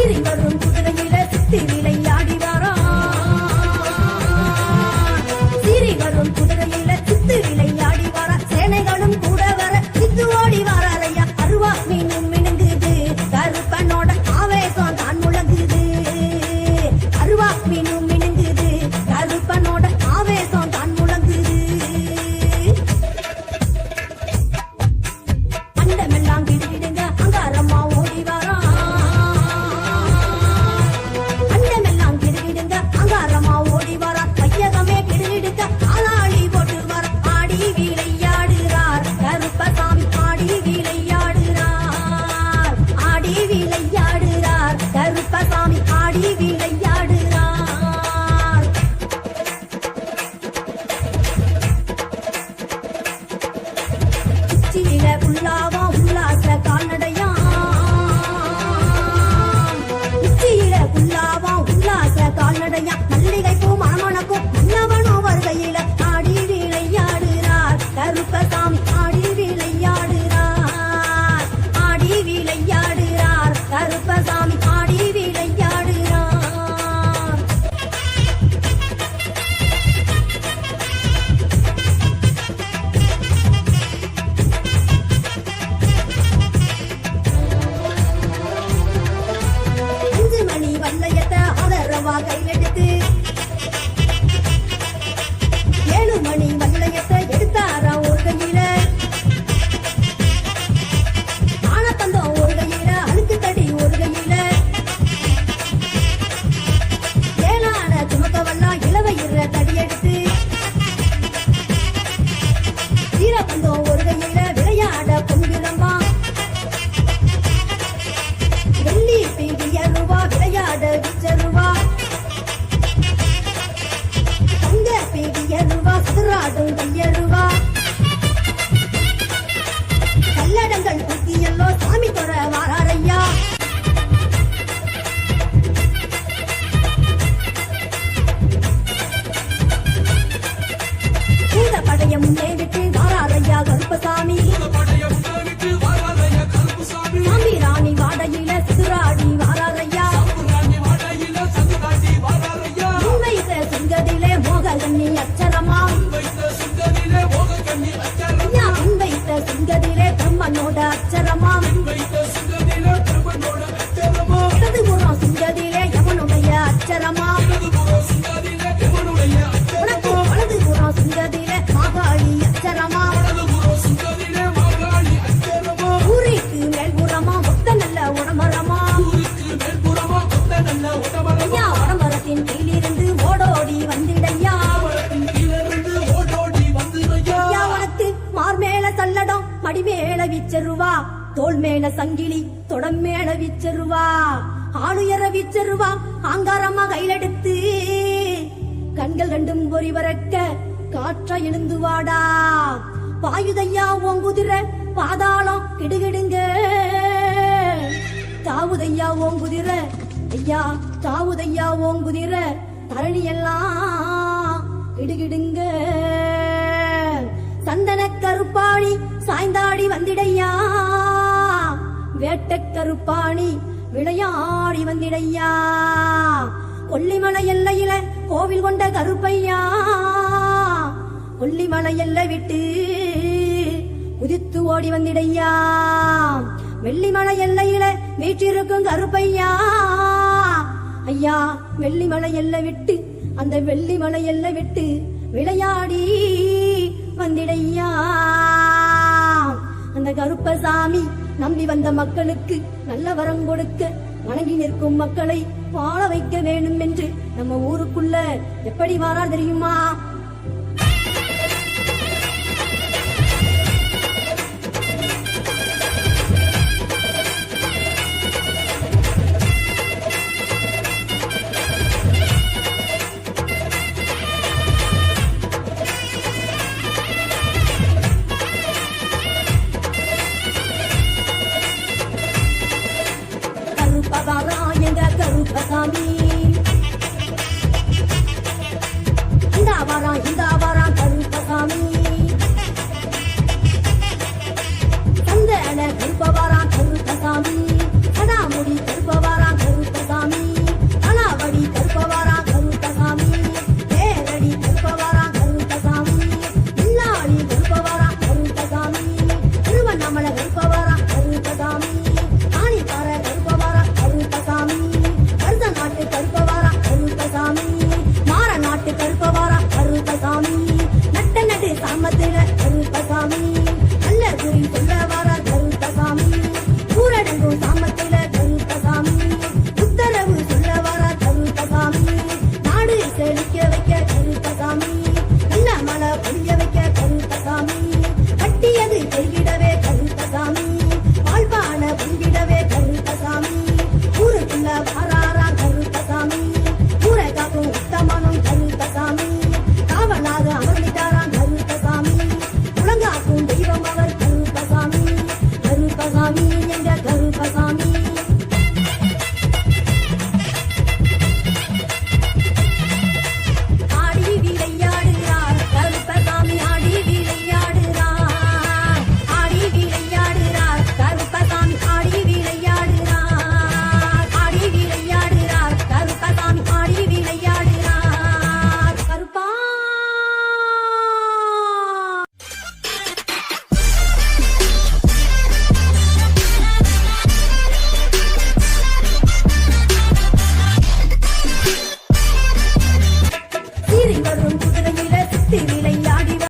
சீறி வரும் குதிரையில சித்து விளையாடி வாரா சீறி வரும் குதிரையில சித்து விளையாடி வாரா சேனைகளும் கூட வர சித்து ஓடி வாரையா அருவா மீனும் மினுங்குது கருப்பனோட ஆவேசம் தான் முழங்குது அருவா மீனும் மினுங்குது கருப்பனோட ஆவேசம் தான் முழங்குது அண்டமெல்லாம் கிடுகிடுங்க அங்காரம்மா ஓடி வாரா அண்டமெல்லாம் கிடுகிடுங்க அங்காரம்மா ஓடி வாரா கையகமே கிடுகிடுங்க ஆளாளி போட்டு வர ஆடி விளையாடுறார் கருப்பசாமி ஆடி விளையாடுறார் ஆடி விளையாடுறார் கருப்பசாமி ஆடி விளையாடுறார் உச்சியில உள்ளாவா உல்லாச கால்நடையா உச்சியில உள்ளாவா உல்லாச கால்நடையா மல்லிகை பூ மணமணக்கும் மன்னவனோ வருகையில ஆடி விளையாடுறார் கருப்பசாமி ஆடி விளையாடுறார் ஆடி விளையாடுறார் கருப்பசாமி ஆடி விளையாடுறார் அஞ்சு மணி வல்லையத்தை ஆதரவா கையெடுத்து 7 மணி வல்லையத்தை எடுத்தாரா ஒரு கையில ஆனத்தந்தம் ஒரு கையில அழுக்கு தடி ஒரு கையில ஏனான சுமக்கவெல்லாம் இளவயிற தடி எடுத்து வீரபந்தம் ஒரு கையில விளையாட பொங்கிழம்பா வெள்ளி பீடியருவா விளையாட விச்சருவா தங்க பீடியருவா சுதராடும் கையருவா கல்லடங்கள் குத்தியல்லோ சாமி தொர வாராரையா பூத படைய முன்னே விட்டு வாராரையா கருப்பசாமி சாமி ராணி வாடையில சுதராடி வாராரையா முன்வைத்த சிங்கதிலே மோககண்ணி அச்சரமா ஐயா முன்வைத்த சிங்கதிலே பிரம்மனோட அச்சரமா இடதுபுறம் சிங்கதிலே யமனுடைய அச்சரமா உனக்கு வலதுபுறம் சிங்கதிலே மாகாளி அச்சரமா ஊருக்கு மேல்புறமா மொத்த நல்ல உடமரமா ஐயா உடமரத்தின் கீழிருந்து ஓடோடி வந்திடையா ஐயா உனக்கு மார்மேல சல்லடம் மடிமேல விச்சருவா தோல் மேல சங்கிலி தொடம் மேல விச்சருவா ஆளுயர விச்சருவா ஆங்காரமா கையிலெடுத்து கண்கள் ரெண்டும் பொறி வரக்க காற்ற எழுந்து வாடா பாயுதையா ஓங்குதிர பாதாளம் கிடுகிடுங்க தாவுதையா ஓங்குதிர ஐயா தாவுதையா ஓங்குதிர தரணி எல்லாம் கிடுகிடுங்க சந்தன கருப்பாணி சாய்ந்தாடி வந்திடையா வேட்ட கருப்பாணி விளையாடி வந்திடையா கொல்லிமலை எல்லையில கோவில் கொண்ட கருப்பையா கொல்லிமலை எல்லை விட்டு குதித்து ஓடி வந்திடையா வெள்ளிமலை எல்லையில வீற்றிருக்கும் கருப்பையா ஐயா வெள்ளிமலை எல்லை விட்டு அந்த வெள்ளிமலை எல்லை விட்டு விளையாடி வந்திடையா அந்த கருப்பசாமி நம்பி வந்த மக்களுக்கு நல்ல வரம் கொடுக்க வணங்கி நிற்கும் மக்களை வாழ வைக்க வேண்டும் என்று நம்ம ஊருக்குள்ள எப்படி வாரார் தெரியுமா? கருப்பசாமி